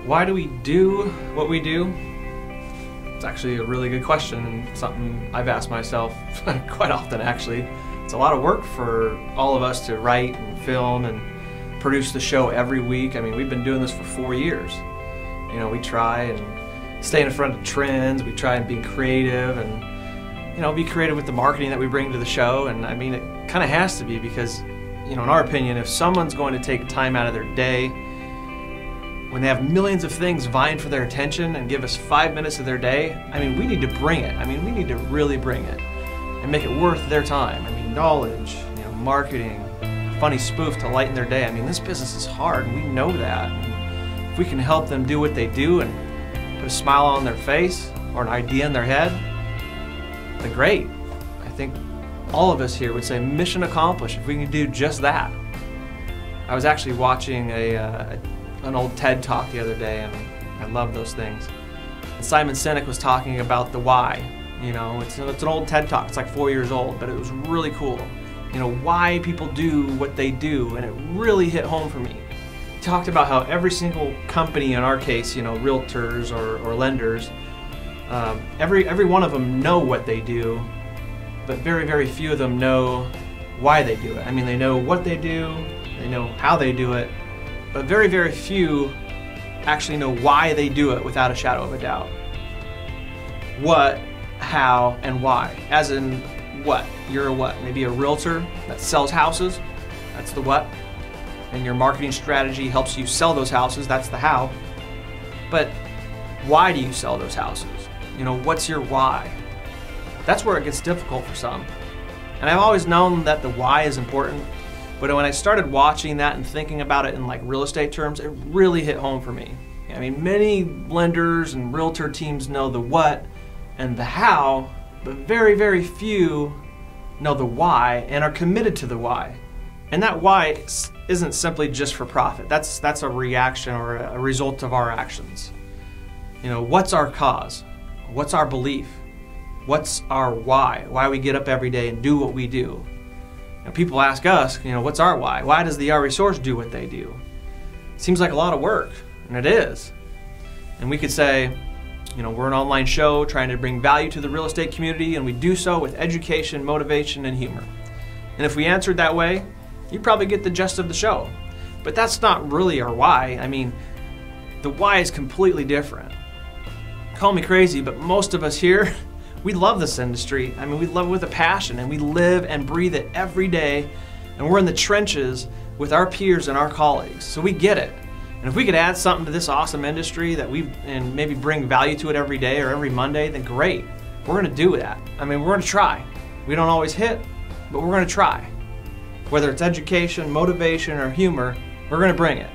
Why do we do what we do? It's actually a really good question, and something I've asked myself quite often, actually. It's a lot of work for all of us to write and film and produce the show every week. I mean, we've been doing this for 4 years. You know, we try and stay in front of trends, we try and be creative and, you know, be creative with the marketing that we bring to the show. And I mean, it kind of has to be because, you know, in our opinion, if someone's going to take time out of their day when they have millions of things vying for their attention and give us 5 minutes of their day, I mean, we need to bring it. I mean, we need to really bring it and make it worth their time. I mean, knowledge, you know, marketing, a funny spoof to lighten their day. I mean, this business is hard, and we know that. And if we can help them do what they do and put a smile on their face or an idea in their head, then great. I think all of us here would say mission accomplished if we can do just that. I was actually watching an old TED Talk the other day, and I love those things. And Simon Sinek was talking about the why. You know, it's an old TED Talk. It's like 4 years old, but it was really cool. You know, why people do what they do, and it really hit home for me. He talked about how every single company, in our case, you know, realtors or lenders, every one of them know what they do, but very, very few of them know why they do it. I mean, they know what they do, they know how they do it, but very, very few actually know why they do it without a shadow of a doubt. What, how, and why. As in what? You're a what? Maybe a realtor that sells houses, that's the what. And your marketing strategy helps you sell those houses, that's the how. But why do you sell those houses? You know, what's your why? That's where it gets difficult for some. And I've always known that the why is important, but when I started watching that and thinking about it in like real estate terms, it really hit home for me. I mean, many lenders and realtor teams know the what and the how, but very, very few know the why and are committed to the why. And that why isn't simply just for profit. That's a reaction or a result of our actions. You know, what's our cause? What's our belief? What's our why? Why we get up every day and do what we do. And people ask us, you know, what's our why? Why does the REsource do what they do? It seems like a lot of work, and it is. And we could say, you know, we're an online show trying to bring value to the real estate community, and we do so with education, motivation, and humor. And if we answered that way, you'd probably get the gist of the show. But that's not really our why. I mean, the why is completely different. Call me crazy, but most of us here, we love this industry. I mean, we love it with a passion, and we live and breathe it every day, and we're in the trenches with our peers and our colleagues, so we get it. And if we could add something to this awesome industry and maybe bring value to it every day or every Monday, then great. We're gonna do that. I mean, we're gonna try. We don't always hit, but we're gonna try. Whether it's education, motivation, or humor, we're gonna bring it.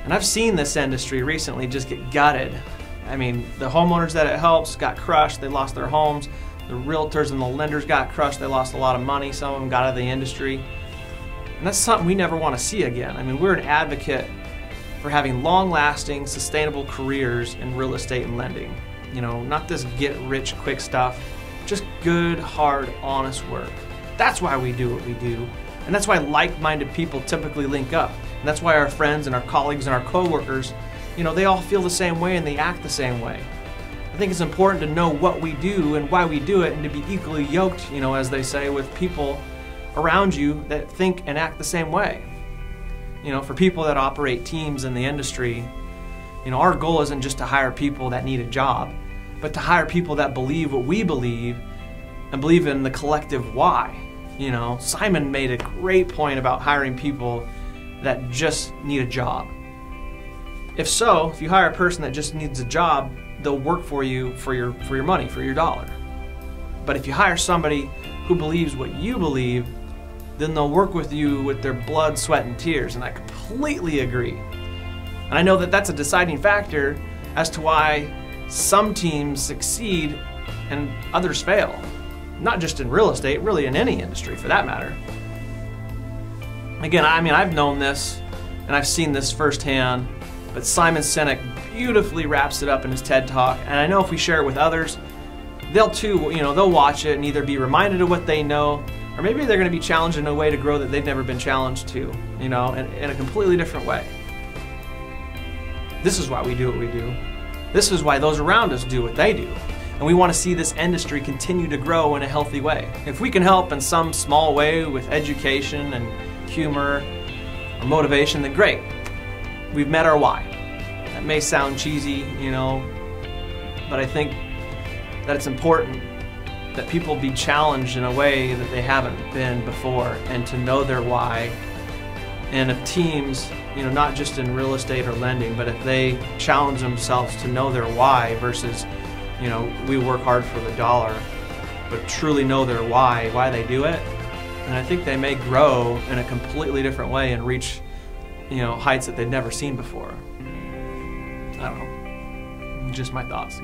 And I've seen this industry recently just get gutted. I mean, the homeowners that it helps got crushed, they lost their homes. The realtors and the lenders got crushed, they lost a lot of money, some of them got out of the industry. And that's something we never want to see again. I mean, we're an advocate for having long-lasting, sustainable careers in real estate and lending. You know, not this get-rich-quick stuff, just good, hard, honest work. That's why we do what we do, and that's why like-minded people typically link up. And that's why our friends and our colleagues and our coworkers, you know, they all feel the same way and they act the same way. I think it's important to know what we do and why we do it, and to be equally yoked, you know, as they say, with people around you that think and act the same way. You know, for people that operate teams in the industry, you know, our goal isn't just to hire people that need a job, but to hire people that believe what we believe and believe in the collective why. You know, Simon made a great point about hiring people that just need a job. If you hire a person that just needs a job, they'll work for you for your money, for your dollar. But if you hire somebody who believes what you believe, then they'll work with you with their blood, sweat, and tears, and I completely agree. And I know that that's a deciding factor as to why some teams succeed and others fail. Not just in real estate, really in any industry for that matter. Again, I mean, I've known this and I've seen this firsthand, but Simon Sinek beautifully wraps it up in his TED Talk, and I know if we share it with others, they'll too, you know, they'll watch it and either be reminded of what they know, or maybe they're going to be challenged in a way to grow that they've never been challenged to, you know, in a completely different way. This is why we do what we do. This is why those around us do what they do. And we want to see this industry continue to grow in a healthy way. If we can help in some small way with education and humor or motivation, then great. We've met our why. That may sound cheesy, but I think that it's important that people be challenged in a way that they haven't been before, and to know their why. And if teams, not just in real estate or lending, but if they challenge themselves to know their why versus, we work hard for the dollar, but truly know their why they do it, and I think they may grow in a completely different way and reach, heights that they've never seen before. I don't know. Just my thoughts.